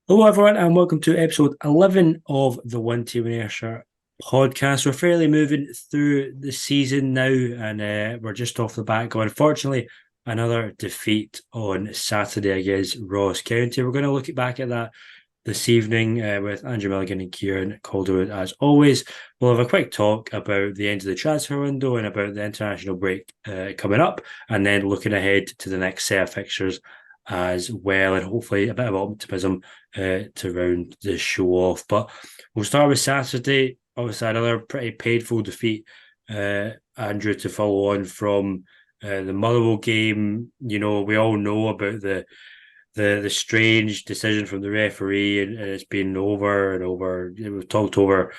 Hello, everyone, and welcome to episode 11 of the One Team Inertia podcast. We're fairly moving through the season now, and we're just off the back of, unfortunately, another defeat on Saturday against Ross County. We're going to look back at that this evening with Andrew Milligan and Kieran Calderwood. As always, we'll have a quick talk about the end of the transfer window and about the international break coming up, and then looking ahead to the next set of fixtures as well, and hopefully a bit of optimism to round the show off. But we'll start with Saturday. Obviously, another pretty painful defeat, Andrew, to follow on from the Motherwell game. You know, we all know about the strange decision from the referee, and it's been over and over. We've talked over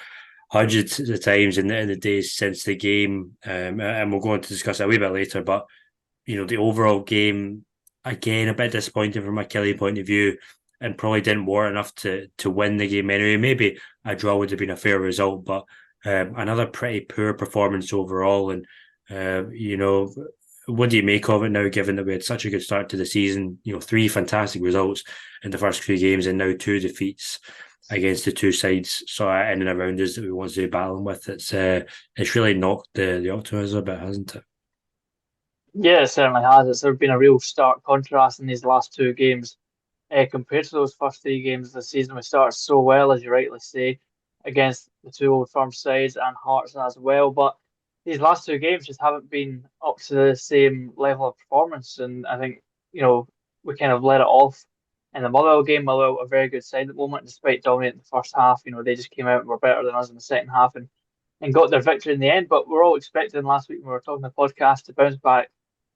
hundreds of times in the days since the game, and we'll go on to discuss that a wee bit later. But the overall game, again, a bit disappointing from a Kelly point of view, and probably didn't warrant enough to win the game anyway. Maybe a draw would have been a fair result, but another pretty poor performance overall. And what do you make of it now, given that we had such a good start to the season? Three fantastic results in the first few games, and now two defeats against the two sides sort of in and around us that we want to be battling with. It's really knocked the optimism a bit, hasn't it? Yeah, it certainly has. There's been a real stark contrast in these last two games compared to those first three games of the season. We started so well, as you rightly say, against the two Old Firm sides and Hearts as well. But these last two games just haven't been up to the same level of performance. And I think, we kind of let it off in the Motherwell game. Motherwell, a very good side at the moment, despite dominating the first half. They just came out and were better than us in the second half and got their victory in the end. But we're all expecting last week when we were talking the podcast to bounce back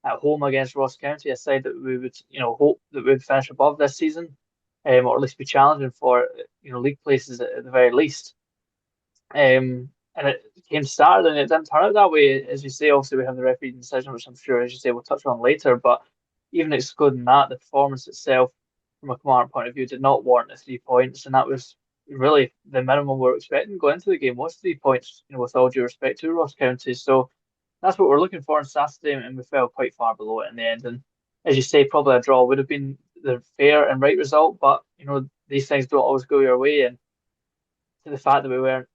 at home against Ross County, a side that we would, hope that we would finish above this season, or at least be challenging for, league places at the very least. And it came started and it didn't turn out that way. As you say, obviously we have the referee decision, which I'm sure, as you say, we'll touch on later. But even excluding that, the performance itself, from a Commander point of view, did not warrant the 3 points, and that was really the minimum we were expecting going into the game was 3 points. With all due respect to Ross County, so that's what we're looking for on Saturday, and we fell quite far below it in the end. And as you say, probably a draw would have been the fair and right result, but these things don't always go your way, and to the fact that we weren't,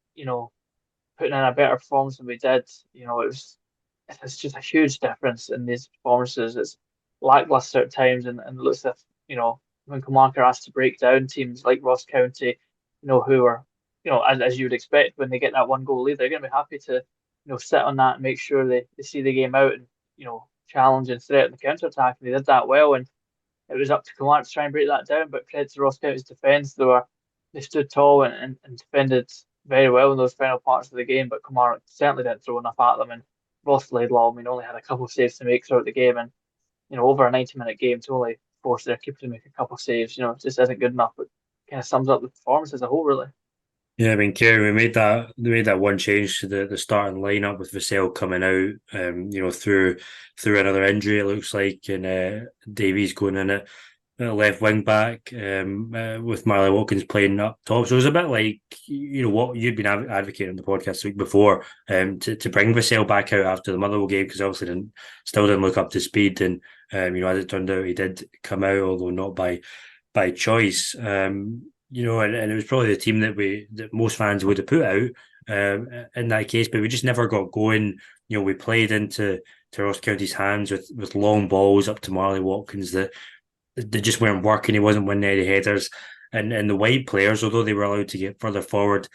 putting in a better performance than we did, it's just a huge difference in these performances. It's lackluster at times, and it looks as if, when Kilmarnock are asked to break down teams like Ross County, who are, as you would expect, when they get that one goal lead, they're going to be happy to, sit on that and make sure they see the game out and, challenge and threaten the counter attack. And they did that well, and it was up to Kilmarnock to try and break that down. But credit to Ross County's defence, they stood tall and defended very well in those final parts of the game, but Kamara certainly didn't throw enough at them. And Ross laid low. I mean, only had a couple of saves to make throughout the game, and over a 90-minute game to only force their keeper to make a couple of saves, it just isn't good enough. But kind of sums up the performance as a whole, really. Yeah, I mean, Kieran, we made that one change to the starting lineup with Vassell coming out, through another injury, it looks like, and Davies going in at left wing back, with Marley Watkins playing up top. So it was a bit like what you'd been advocating on the podcast the week before, to bring Vassell back out after the Motherwell game, because obviously still didn't look up to speed, and as it turned out, he did come out, although not by choice. And it was probably the team that most fans would have put out in that case, but we just never got going. We played into Ross County's hands with long balls up to Marley Watkins that they just weren't working. He wasn't winning any headers, and the wide players, although they were allowed to get further forward,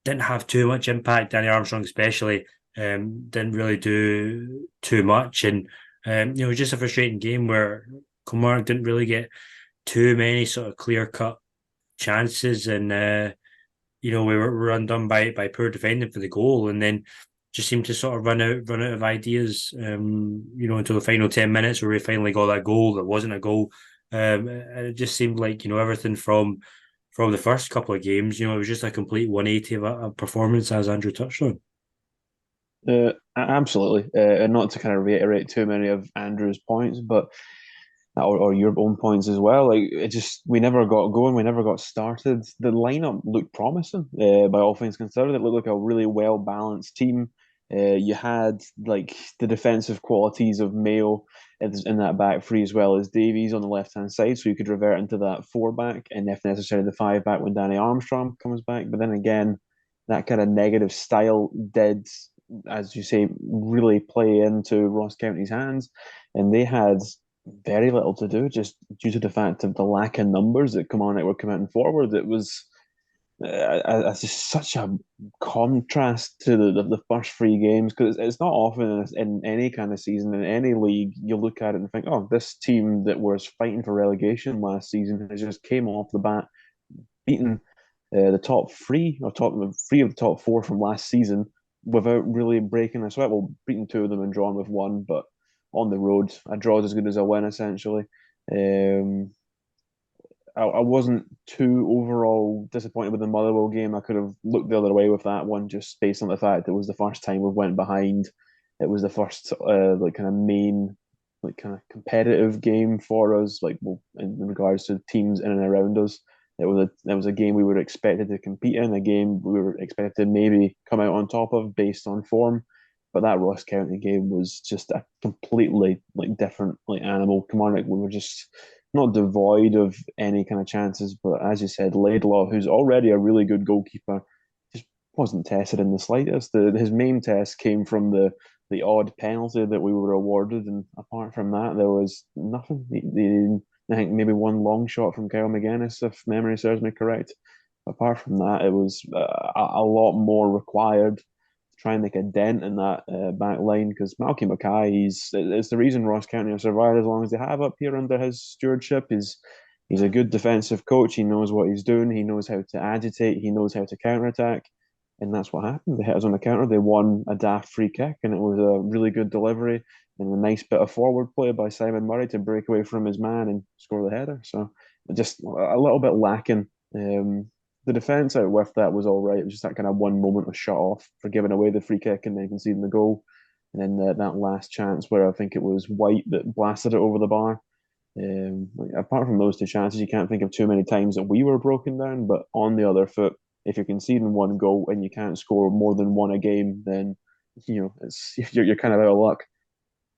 didn't have too much impact. Danny Armstrong, especially, didn't really do too much, and it was just a frustrating game where Kilmarnock didn't really get too many sort of clear cut chances, and we were undone by poor defending for the goal, and then just seemed to sort of run out of ideas. Until the final 10 minutes where we finally got that goal that wasn't a goal. And it just seemed like everything from the first couple of games. It was just a complete 180 of a performance, as Andrew touched on. Absolutely, and not to kind of reiterate too many of Andrew's points, but or your own points as well. Like it just we never got going, we never got started. The lineup looked promising, by all things considered. It looked like a really well balanced team. You had like the defensive qualities of Mayo, in that back three as well as Davies on the left hand side, so you could revert into that four back, and if necessary, the five back when Danny Armstrong comes back. But then again, that kind of negative style did, as you say, really play into Ross County's hands, and they had very little to do just due to the fact of the lack of numbers that Kilmarnock were committing forward. It was it's just such a contrast to the first three games, because it's not often in any kind of season in any league you look at it and think, oh, this team that was fighting for relegation last season has just came off the bat beaten the top three or top three of the top four from last season without really breaking a sweat. Well, beating two of them and drawn with one, but on the road, a draw is as good as a win essentially. Um, I wasn't too overall disappointed with the Motherwell game. I could have looked the other way with that one, just based on the fact it was the first time we went behind. It was the first like kind of main, like kind of competitive game for us, like well, in regards to teams in and around us. It was a game we were expected to compete in, a game we were expected to maybe come out on top of based on form. But that Ross County game was just a completely like different like animal. Kilmarnock, we were just not devoid of any kind of chances, but as you said, Laidlaw, who's already a really good goalkeeper, just wasn't tested in the slightest. His main test came from the odd penalty that we were awarded, and apart from that, there was nothing. I think maybe one long shot from Kyle McGuinness, if memory serves me correct. Apart from that, it was a lot more required to try and make a dent in that back line, because Malky Mackay, it's the reason Ross County have survived as long as they have up here under his stewardship. He's a good defensive coach. He knows what he's doing. He knows how to agitate. He knows how to counterattack. And that's what happened. They hit us on the counter. They won a daft free kick, and it was a really good delivery and a nice bit of forward play by Simon Murray to break away from his man and score the header. So just a little bit lacking. The defence out with that was all right. It was just that kind of one moment of shut off for giving away the free kick and then conceding the goal. And then that last chance where I think it was White that blasted it over the bar. Like, apart from those two chances, you can't think of too many times that we were broken down. But on the other foot, if you're conceding one goal and you can't score more than one a game, then it's you're kind of out of luck.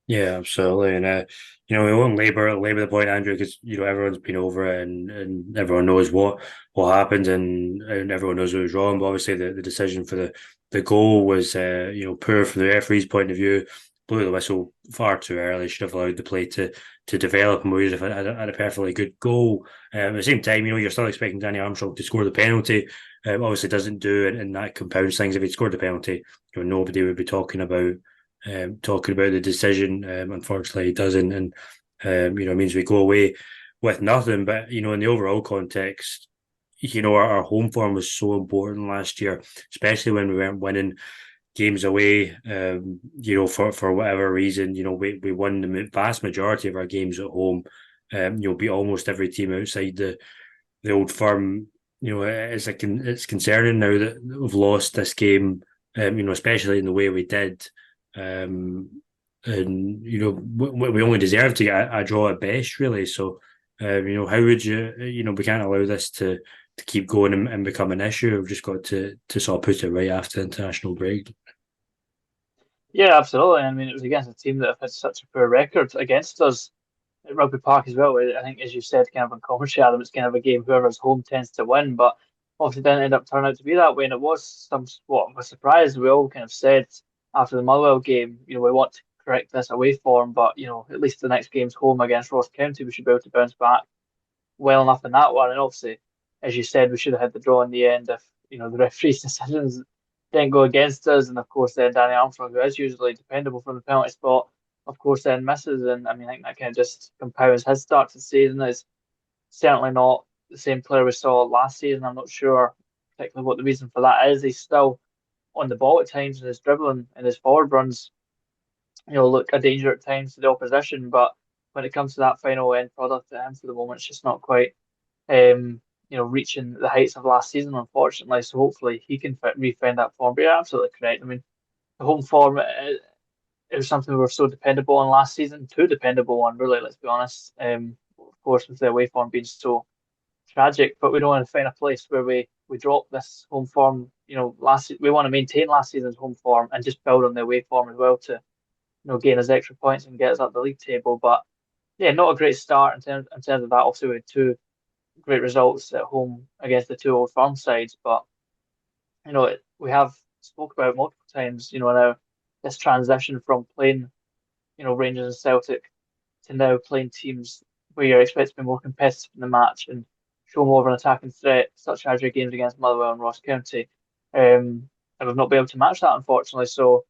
Yeah, absolutely, and we won't labor the point, Andrew, because everyone's been over it, and everyone knows what happened, and everyone knows what was wrong. But obviously, the decision for the goal was poor from the referee's point of view. Blew the whistle far too early. Should have allowed the play to develop, and we would have had a perfectly good goal. At the same time, you're still expecting Danny Armstrong to score the penalty. Obviously, doesn't do it, and that compounds things. If he'd scored the penalty, nobody would be talking about the decision. Unfortunately, he doesn't, and it means we go away with nothing. But in the overall context, our home form was so important last year, especially when we weren't winning games away. For whatever reason, we won the vast majority of our games at home. Beat almost every team outside the old firm. It's concerning now that we've lost this game. Especially in the way we did. And we only deserve to get a draw at best, really. So, how would we can't allow this to keep going and become an issue. We've just got to sort of put it right after the international break. Yeah, absolutely. I mean, it was against a team that have had such a poor record against us at Rugby Park as well. I think, as you said, kind of on commentary, Adam, it's kind of a game whoever's home tends to win, but obviously didn't end up turning out to be that way. And it was somewhat of a surprise. We all kind of said after the Motherwell game, we want to correct this away form, but at least the next game's home against Ross County, we should be able to bounce back well enough in that one. And obviously, as you said, we should have had the draw in the end if the referee's decisions didn't go against us. And of course, then Danny Armstrong, who is usually dependable from the penalty spot, of course, then misses. And I mean, I think that kind of just compounds his start to the season. Is certainly not the same player we saw last season. I'm not sure particularly what the reason for that is. He's still on the ball at times, and his dribbling and his forward runs, look a danger at times to the opposition. But when it comes to that final end product at him for the moment, it's just not quite, reaching the heights of last season, unfortunately. So hopefully he can refine that form. But you're absolutely correct. I mean, the home form, it was something we were so dependable on last season, too dependable on, really, let's be honest. Of course, with the away form being so tragic, but we don't want to find a place where we drop this home form. We want to maintain last season's home form and just build on the away form as well to gain us extra points and get us up the league table. But yeah, not a great start in terms of that. Obviously, we had two great results at home against the two Old Firm sides, but we have spoke about it multiple times. Now this transition from playing Rangers and Celtic to now playing teams where you're expected to be more competitive in the match and show more of an attacking threat, such as your games against Motherwell and Ross County. And we've not been able to match that, unfortunately. So,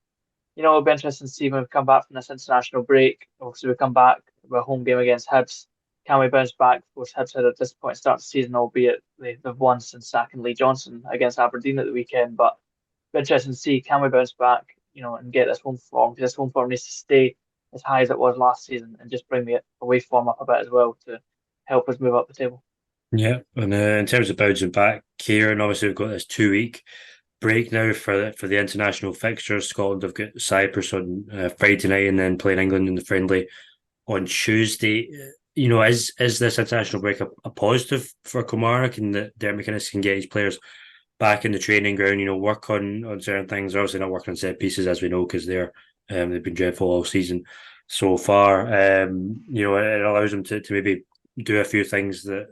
it'll be interesting to see when we come back from this international break. Obviously, we come back with a home game against Hibs. Can we bounce back? Of course, Hibs had a disappointing start to the season, albeit they've won since sacking Lee Johnson against Aberdeen at the weekend. But be interesting to see, can we bounce back, and get this home form? Because this home form needs to stay as high as it was last season and just bring the away form up a bit as well to help us move up the table. Yeah, and in terms of bouncing back, Kieran, obviously we've got this 2 week break now for the international fixtures. Scotland have got Cyprus on Friday night and then playing England in the friendly on Tuesday. Is this international break a positive for Kilmarnock and that Derek McInnes can get his players back in the training ground, work on certain things. They're obviously not working on set pieces, as we know, because they've been dreadful all season so far. It allows them to maybe do a few things that,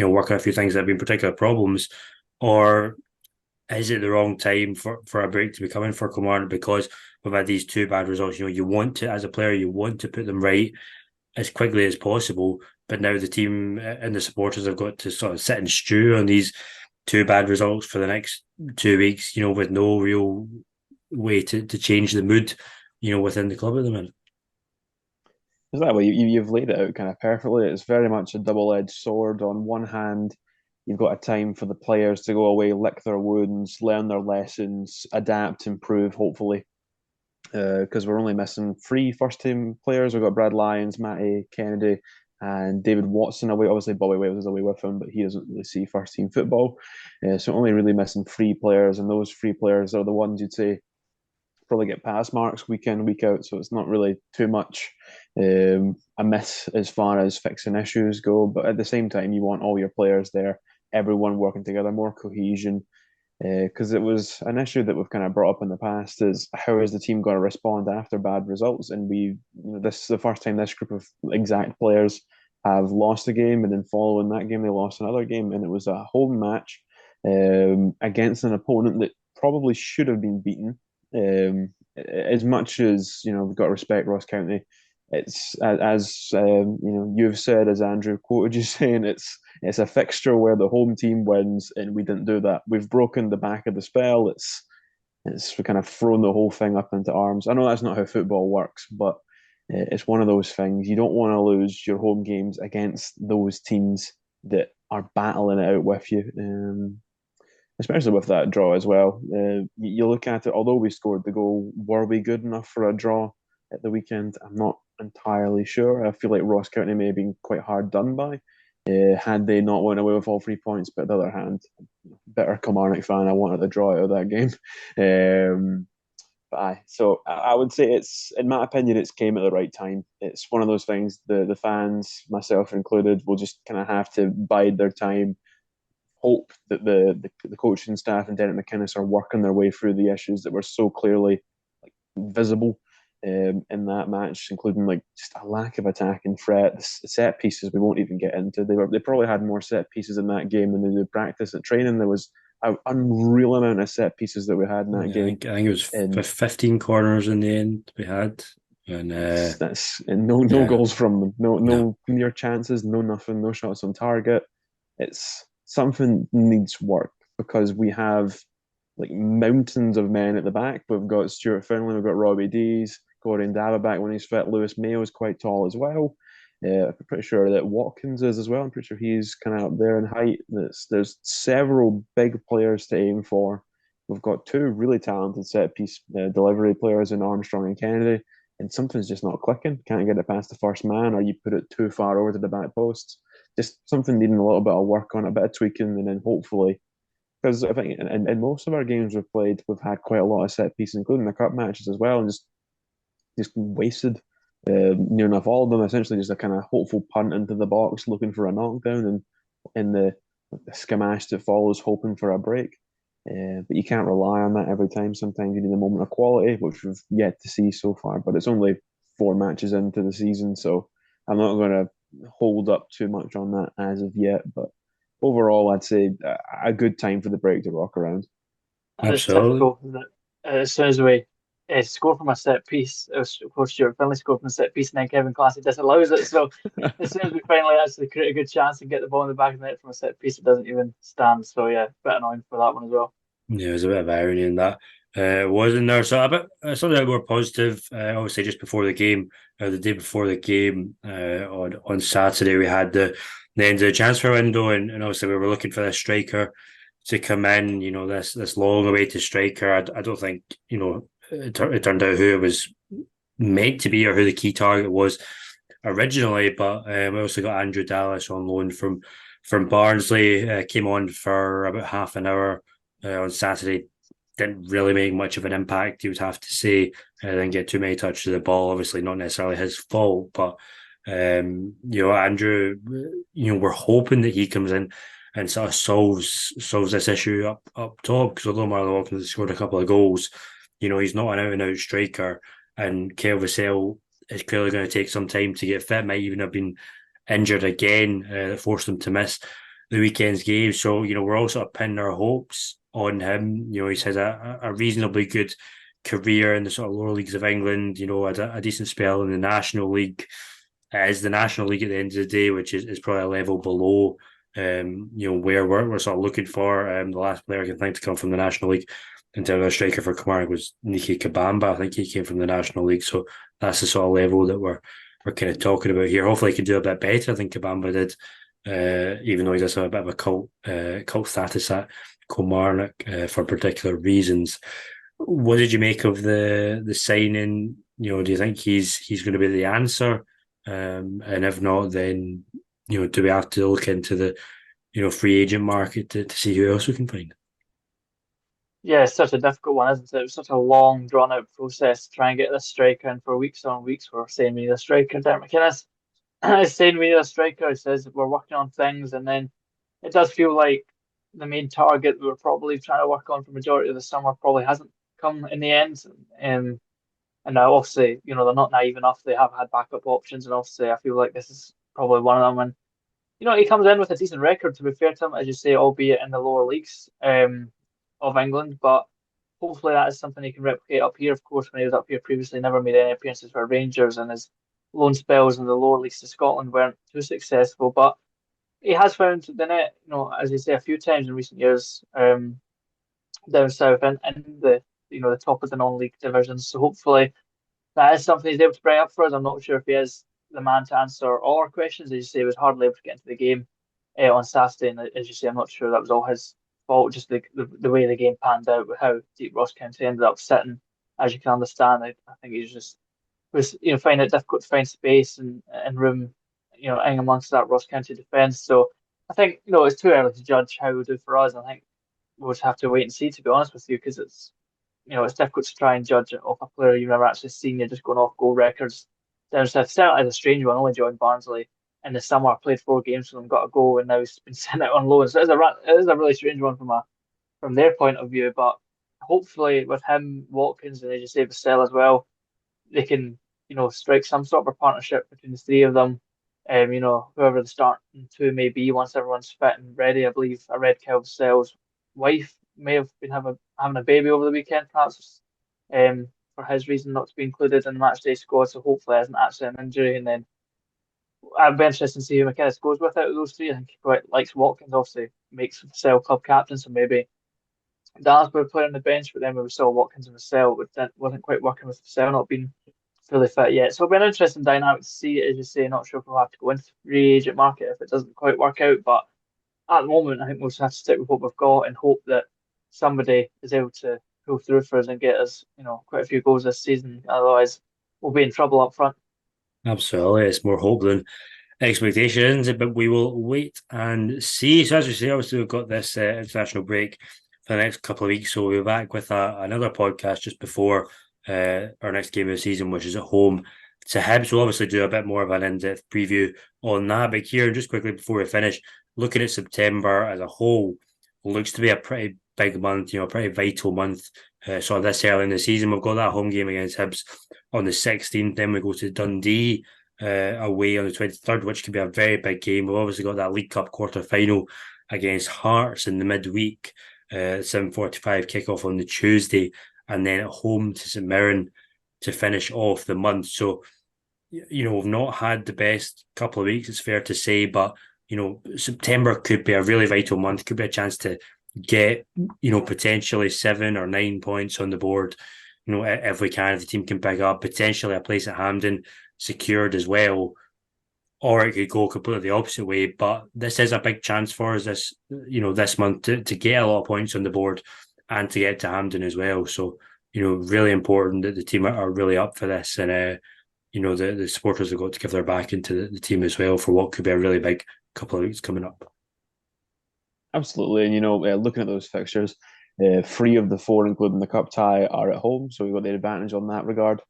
work on a few things that have been particular problems, or is it the wrong time for a break to be coming for Kilmarnock because we've had these two bad results? You want to, as a player, you want to put them right as quickly as possible, but now the team and the supporters have got to sort of sit and stew on these two bad results for the next 2 weeks, with no real way to change the mood, within the club at the minute. Is that way? You've laid it out kind of perfectly. It's very much a double-edged sword. On one hand, you've got a time for the players to go away, lick their wounds, learn their lessons, adapt, improve, hopefully. Because we're only missing three first-team players. We've got Brad Lyons, Matty Kennedy, and David Watson away. Obviously, Bobby Wales is away with him, but he doesn't really see first-team football. So only really missing three players, and those three players are the ones you'd say probably get pass marks week in, week out. So it's not really too much a miss as far as fixing issues go. But at the same time, you want all your players there, everyone working together, more cohesion. Because it was an issue that we've kind of brought up in the past is how is the team going to respond after bad results? And this is the first time this group of exact players have lost a game, and then following that game they lost another game, and it was a home match against an opponent that probably should have been beaten. As much as we've got to respect Ross County, it's as you've said, as Andrew quoted you saying, it's a fixture where the home team wins, and we didn't do that. We've broken the back of the spell. It's we kind of thrown the whole thing up into arms. I know that's not how football works, but it's one of those things. You don't want to lose your home games against those teams that are battling it out with you. Especially with that draw as well. You look at it, although we scored the goal, were we good enough for a draw at the weekend? I'm not entirely sure. I feel like Ross County may have been quite hard done by had they not went away with all 3 points. But on the other hand, bitter Kilmarnock fan, I wanted a draw out of that game. So I would say in my opinion, it's came at the right time. It's one of those things, the fans, myself included, will just kind of have to bide their time, hope that the coaching staff and Derek McInnes are working their way through the issues that were so clearly visible in that match, including just a lack of attacking threat. The set pieces we won't even get into. They probably had more set pieces in that game than they did practice at training. There was an unreal amount of set pieces that we had in that game. I think it was 15 corners in the end we had. And no goals from them, no near chances, no nothing, no shots on target. It's something needs work because we have mountains of men at the back. We've got Stuart Finlay, we've got Robbie Dees, Gordon Daba back when he's fit. Lewis Mayo is quite tall as well. I'm pretty sure that Watkins is as well. I'm pretty sure he's kind of up there in height. There's several big players to aim for. We've got two really talented set piece delivery players in Armstrong and Kennedy, and something's just not clicking. Can't get it past the first man, or you put it too far over to the back posts. Just something needing a little bit of work on, a bit of tweaking, and then hopefully, because I think in most of our games we've played, we've had quite a lot of set pieces, including the cup matches as well, and just wasted near enough all of them. Essentially, just a kind of hopeful punt into the box, looking for a knockdown, and in the skamash that follows, hoping for a break. But you can't rely on that every time. Sometimes you need a moment of quality, which we've yet to see so far. But it's only 4 matches into the season, so I'm not going to hold up too much on that as of yet. But overall, I'd say a good time for the break to rock around. And it's Absolutely. typical that as soon as we score from a set piece, of course, Stuart Finlay scored from a set piece, and then Kevin Clancy disallows it. So as soon as we finally actually create a good chance and get the ball in the back of the net from a set piece, it doesn't even stand. So yeah, a bit annoying for that one as well. Yeah, there's a bit of irony in that. Wasn't there? So a bit something more positive. Obviously, just before the game, the day before the game, on Saturday, we had the end of the transfer window, and obviously we were looking for this striker to come in. You know, this long awaited striker. I don't think it turned out who it was meant to be or who the key target was originally, but we also got Andrew Dallas on loan from Barnsley. Came on for about half an hour on Saturday. Didn't really make much of an impact, you would have to say. Didn't get too many touches of the ball. Obviously, not necessarily his fault, but Andrew, we're hoping that he comes in and sort of solves this issue up top. Because although Marlon Watkins has scored a couple of goals, he's not an out and out striker, and Kyle Vassell is clearly going to take some time to get fit. Might even have been injured again that forced him to miss the weekend's game. So we're all sort of pinning our hopes on him. He's had a reasonably good career in the sort of lower leagues of England. Had a decent spell in the National League. It is the National League at the end of the day, which is probably a level below. Where we're sort of looking for. The last player I can think to come from the National League in terms of a striker for Kilmarnock was Niki Kabamba. I think he came from the National League, so that's the sort of level that we're kind of talking about here. Hopefully, he can do a bit better. I think Kabamba did, even though he does have a bit of a cult status at Kilmarnock for particular reasons. What did you make of the signing? Do you think he's going to be the answer? And if not, then do we have to look into the free agent market to see who else we can find? Yeah, it's such a difficult one, isn't it? It was such a long, drawn out process to try and get this striker, and for weeks on weeks we're saying we need a striker. Derek McInnes is saying we need a striker. He says we're working on things, and then it does feel like the main target we were probably trying to work on for majority of the summer probably hasn't come in the end. And now obviously, they're not naive enough. They have had backup options, and obviously I feel like this is probably one of them. And he comes in with a decent record, to be fair to him, as you say, albeit in the lower leagues of England. But hopefully that is something he can replicate up here. Of course, when he was up here previously, never made any appearances for Rangers, and his loan spells in the lower leagues of Scotland weren't too successful. But he has found the net, as you say, a few times in recent years, down south and the top of the non-league divisions. So hopefully that is something he's able to bring up for us. I'm not sure if he is the man to answer all our questions. As you say, he was hardly able to get into the game on Saturday, and as you say, I'm not sure that was all his fault. Just the way the game panned out, with how deep Ross County ended up sitting, as you can understand. I think he was finding it difficult to find space and room, in amongst that Ross County defence. So I think it's too early to judge how he'll do for us. I think we'll just have to wait and see, to be honest with you, because it's difficult to try and judge it off a player you've never actually seen. You're just going off goal records. There's certainly a strange one. Only joined Barnsley in the summer, played 4 games for them, got a goal, and now he's been sent out on loan. So it is a really strange one from their point of view. But hopefully, with him, Watkins, and as you say, Vassell as well, they can strike some sort of a partnership between the three of them. Whoever the starting two may be once everyone's fit and ready. I believe I read Kel Vassell's wife may have been having a baby over the weekend, perhaps for his reason not to be included in the matchday squad. So hopefully it isn't actually an injury. And then I'd be interested to see who McInnes goes with out of those three. I think he quite likes Watkins, obviously makes Vassell club captain, so maybe Dallas would play on the bench, but then we saw Watkins and Vassell, but that wasn't quite working with Vassell not being fully fit yet. So it'll be an interesting dynamic to see, as you say. Not sure if we'll have to go into the free agent market if it doesn't quite work out, but at the moment, I think we'll just have to stick with what we've got and hope that somebody is able to pull through for us and get us, quite a few goals this season. Otherwise, we'll be in trouble up front. Absolutely, it's more hope than expectations, but we will wait and see. So as we say, obviously we've got this international break for the next couple of weeks, so we'll be back with another podcast just before our next game of the season, which is at home to Hibs. We'll obviously do a bit more of an in-depth preview on that, but here, just quickly before we finish, looking at September as a whole, looks to be a pretty big month, a pretty vital month. Sort of this early in the season, we've got that home game against Hibs on the 16th. Then we go to Dundee away on the 23rd, which could be a very big game. We've obviously got that League Cup quarter final against Hearts in the midweek, 7:45 kickoff on the Tuesday, and then at home to St Mirren to finish off the month. So, we've not had the best couple of weeks, it's fair to say, but September could be a really vital month, could be a chance to get, potentially 7 or 9 points on the board, if we can, if the team can pick up, potentially a place at Hampden secured as well, or it could go completely the opposite way. But this is a big chance for us this month to get a lot of points on the board and to get to Hampden as well. So, really important that the team are really up for this, and the supporters have got to give their back into the team as well for what could be a really big couple of weeks coming up. Absolutely, and looking at those fixtures, 3 of the 4, including the cup tie, are at home, so we've got the advantage on that regard.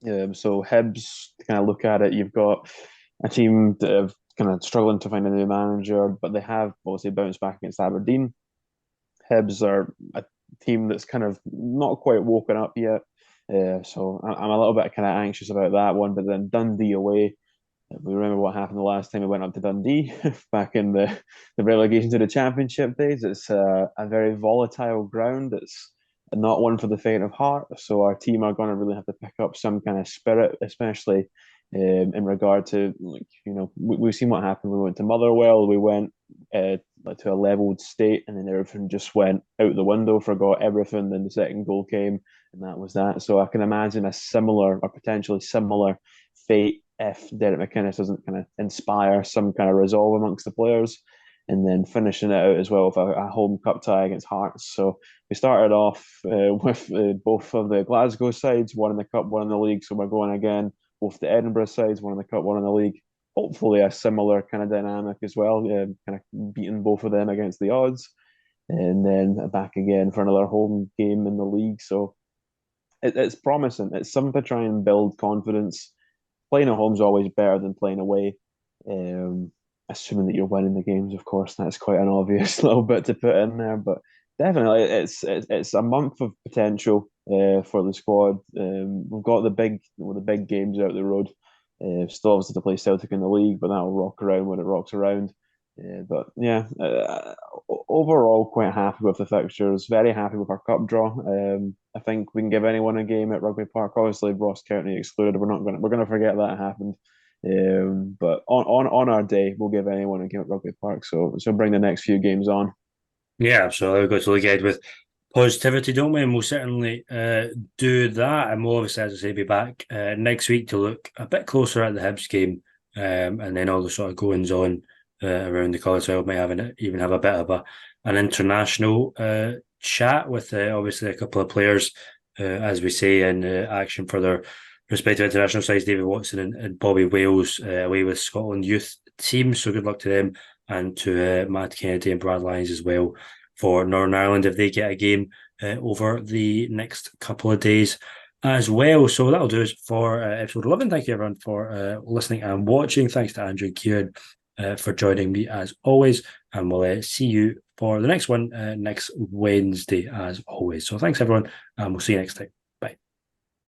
So Hibs, to kind of look at it, you've got a team that have kind of struggling to find a new manager, but they have obviously bounced back against Aberdeen. Hibs are a team that's kind of not quite woken up yet, so I'm a little bit kind of anxious about that one. But then Dundee away, we remember what happened the last time we went up to Dundee back in the relegation to the Championship days. It's a very volatile ground. It's not one for the faint of heart. So our team are going to really have to pick up some kind of spirit, especially in regard to, we've seen what happened. We went to Motherwell, we went to a leveled state, and then everything just went out the window, forgot everything. Then the second goal came, and that was that. So I can imagine a similar or potentially similar fate if Derek McInnes doesn't kind of inspire some kind of resolve amongst the players, and then finishing it out as well with a home cup tie against Hearts. So we started off with both of the Glasgow sides, one in the cup, one in the league. So we're going again, both the Edinburgh sides, one in the cup, one in the league. Hopefully a similar kind of dynamic as well, kind of beating both of them against the odds, and then back again for another home game in the league. So it's promising. It's something to try and build confidence. Playing at home is always better than playing away, assuming that you're winning the games. Of course, that's quite an obvious little bit to put in there, but definitely it's a month of potential for the squad. We've got the big games out the road. Still obviously to play Celtic in the league, but that'll rock around when it rocks around. But yeah, overall quite happy with the fixtures. Very happy with our cup draw. I think we can give anyone a game at Rugby Park. Obviously, Ross County excluded. We're gonna forget that happened. But on our day, we'll give anyone a game at Rugby Park. So bring the next few games on. Yeah, absolutely. We've got to look ahead with positivity, don't we? And we'll certainly do that. And we'll obviously, as I say, be back next week to look a bit closer at the Hibs game, and then all the sort of goings on around the colours. So we might even have a bit of an international chat with obviously a couple of players, as we say, in action for their respective international sides, David Watson and Bobby Wales, away with Scotland youth team. So good luck to them, and to Matt Kennedy and Brad Lyons as well for Northern Ireland if they get a game over the next couple of days as well. So that'll do us for episode 11. Thank you everyone for listening and watching. Thanks to Andrew and Kieran for joining me as always, and we'll see you for the next one next Wednesday as always. So thanks everyone, and we'll see you next time.